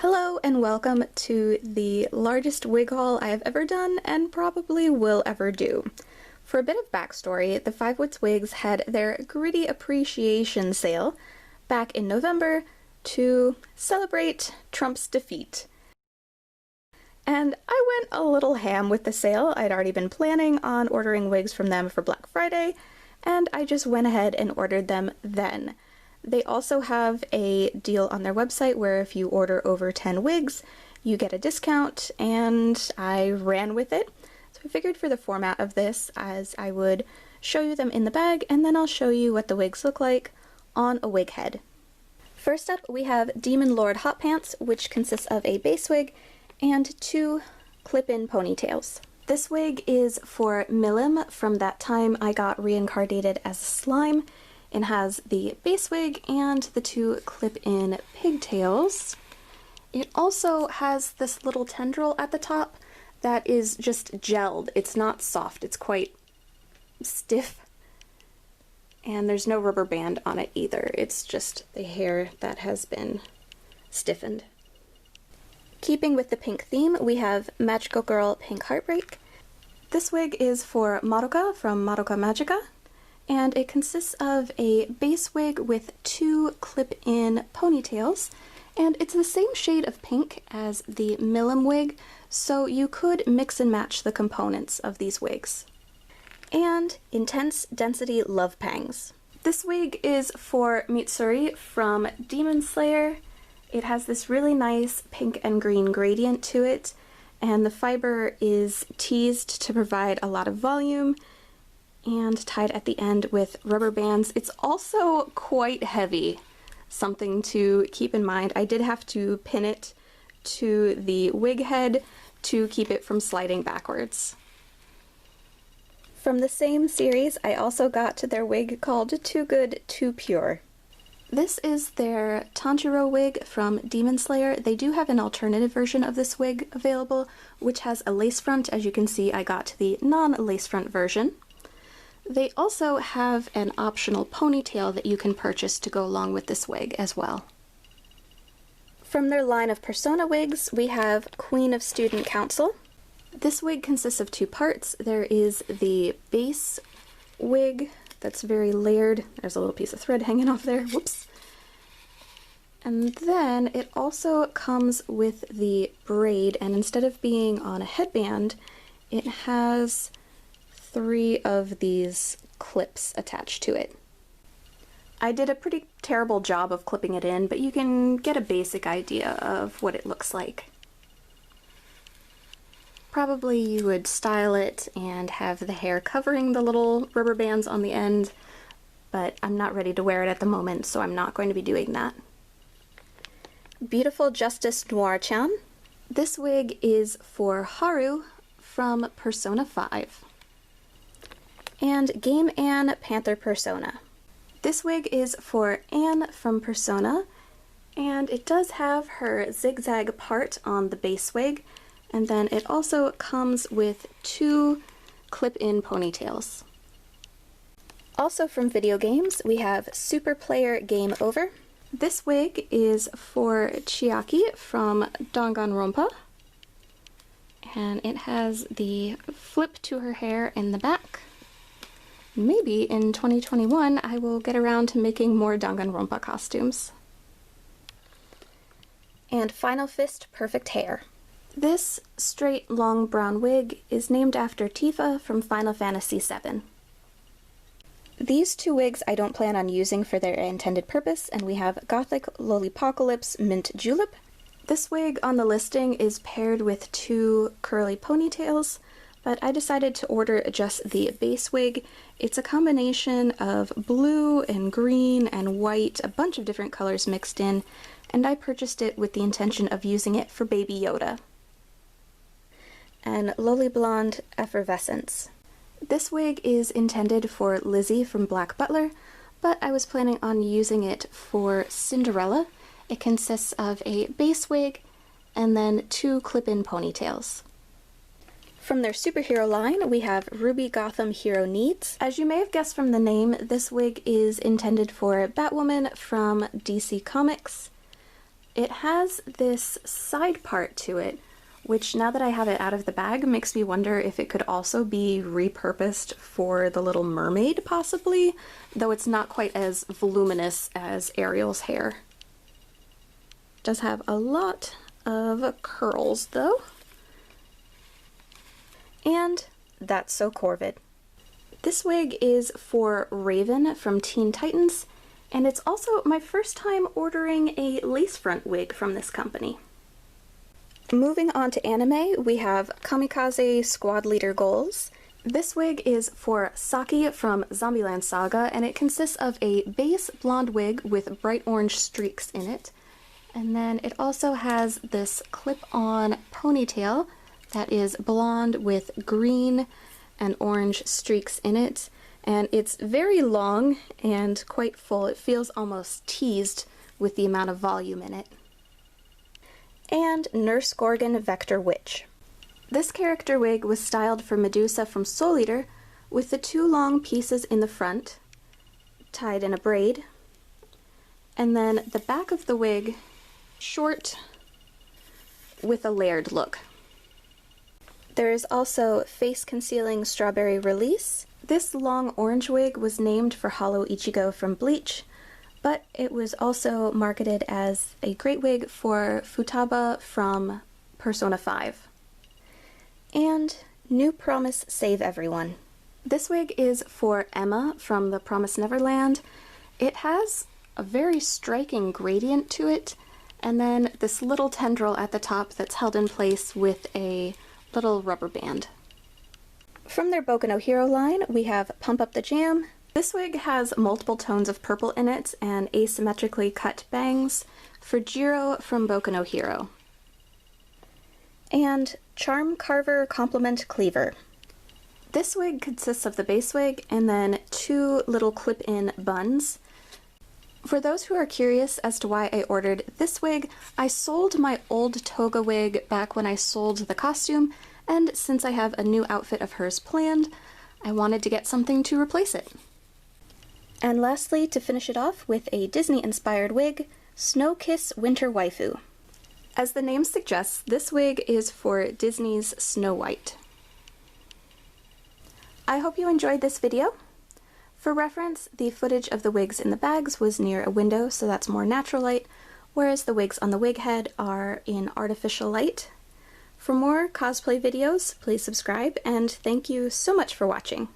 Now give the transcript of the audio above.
Hello and welcome to the largest wig haul I have ever done and probably will ever do. For a bit of backstory, the Five Wits Wigs had their Gritty Appreciation Sale back in November to celebrate Trump's defeat. And I went a little ham with the sale. I'd already been planning on ordering wigs from them for Black Friday, and I just went ahead and ordered them then. They also have a deal on their website where if you order over 10 wigs, you get a discount, and I ran with it. So I figured for the format of this, as I would show you them in the bag, and then I'll show you what the wigs look like on a wig head. First up, we have Demon Lord Hot Pants, which consists of a base wig and two clip-in ponytails. This wig is for Milim from that time I got reincarnated as a slime. It has the base wig and the two clip-in pigtails. It also has this little tendril at the top that is just gelled. It's not soft, it's quite stiff. And there's no rubber band on it either. It's just the hair that has been stiffened. Keeping with the pink theme, we have Magical Girl Pink Heartbreak. This wig is for Madoka from Madoka Magica, and it consists of a base wig with two clip-in ponytails, and it's the same shade of pink as the Milim wig, so you could mix and match the components of these wigs. And Intense Density Love Pangs. This wig is for Mitsuri from Demon Slayer. It has this really nice pink and green gradient to it, and the fiber is teased to provide a lot of volume and tied at the end with rubber bands. It's also quite heavy, something to keep in mind. I did have to pin it to the wig head to keep it from sliding backwards. From the same series, I also got their wig called Too Good, Too Pure. This is their Tanjiro wig from Demon Slayer. They do have an alternative version of this wig available, which has a lace front. As you can see, I got the non-lace front version. They also have an optional ponytail that you can purchase to go along with this wig as well. From their line of Persona wigs, we have Queen of Student Council. This wig consists of two parts. There is the base wig that's very layered. There's a little piece of thread hanging off there. Whoops. And then it also comes with the braid, and instead of being on a headband, it has three of these clips attached to it. I did a pretty terrible job of clipping it in, but you can get a basic idea of what it looks like. Probably you would style it and have the hair covering the little rubber bands on the end, but I'm not ready to wear it at the moment, so I'm not going to be doing that. Beautiful Justice Noir-chan. This wig is for Haru from Persona 5. And Game Anne Panther Persona. This wig is for Anne from Persona, and it does have her zigzag part on the base wig, and then it also comes with two clip-in ponytails. Also from video games, we have Super Player Game Over. This wig is for Chiaki from Danganronpa, and it has the flip to her hair in the back. Maybe in 2021 I will get around to making more Danganronpa costumes. And Final Fist Perfect Hair. This straight long brown wig is named after Tifa from Final Fantasy VII. These two wigs I don't plan on using for their intended purpose, and we have Gothic Lollipocalypse Mint Julep. This wig on the listing is paired with two curly ponytails, but I decided to order just the base wig. It's a combination of blue and green and white, a bunch of different colors mixed in, and I purchased it with the intention of using it for Baby Yoda. And Blondeeffervescence. This wig is intended for Lizzie from Black Butler, but I was planning on using it for Cinderella. It consists of a base wig and then two clip-in ponytails. From their superhero line, we have Ruby Gotham Hero Needs. As you may have guessed from the name, this wig is intended for Batwoman from DC Comics. It has this side part to it, which now that I have it out of the bag makes me wonder if it could also be repurposed for the Little Mermaid, possibly, though it's not quite as voluminous as Ariel's hair. It does have a lot of curls, though. And that's so Corvid. This wig is for Raven from Teen Titans, and it's also my first time ordering a lace front wig from this company. Moving on to anime, we have Kamikaze Squad Leader Goals. This wig is for Saki from Zombieland Saga, and it consists of a base blonde wig with bright orange streaks in it. And then it also has this clip-on ponytail that is blonde with green and orange streaks in it. And it's very long and quite full. It feels almost teased with the amount of volume in it. And Nurse Gorgon Vector Witch. This character wig was styled for Medusa from Soul Eater, with the two long pieces in the front, tied in a braid, and then the back of the wig short with a layered look. There is also face concealing strawberry release. This long orange wig was named for Hollow Ichigo from Bleach, but it was also marketed as a great wig for Futaba from Persona 5. And New Promise Save Everyone. This wig is for Emma from The Promised Neverland. It has a very striking gradient to it, and then this little tendril at the top that's held in place with a little rubber band. From their Boku no Hero line, we have Pump Up the Jam. This wig has multiple tones of purple in it and asymmetrically cut bangs for Giro from Boku no Hero. And Charm Carver Complement Cleaver. This wig consists of the base wig and then two little clip-in buns. For those who are curious as to why I ordered this wig, I sold my old toga wig back when I sold the costume, and since I have a new outfit of hers planned, I wanted to get something to replace it. And lastly, to finish it off with a Disney-inspired wig, Snow Kiss Winter Waifu. As the name suggests, this wig is for Disney's Snow White. I hope you enjoyed this video. For reference, the footage of the wigs in the bags was near a window, so that's more natural light, whereas the wigs on the wig head are in artificial light. For more cosplay videos, please subscribe, and thank you so much for watching.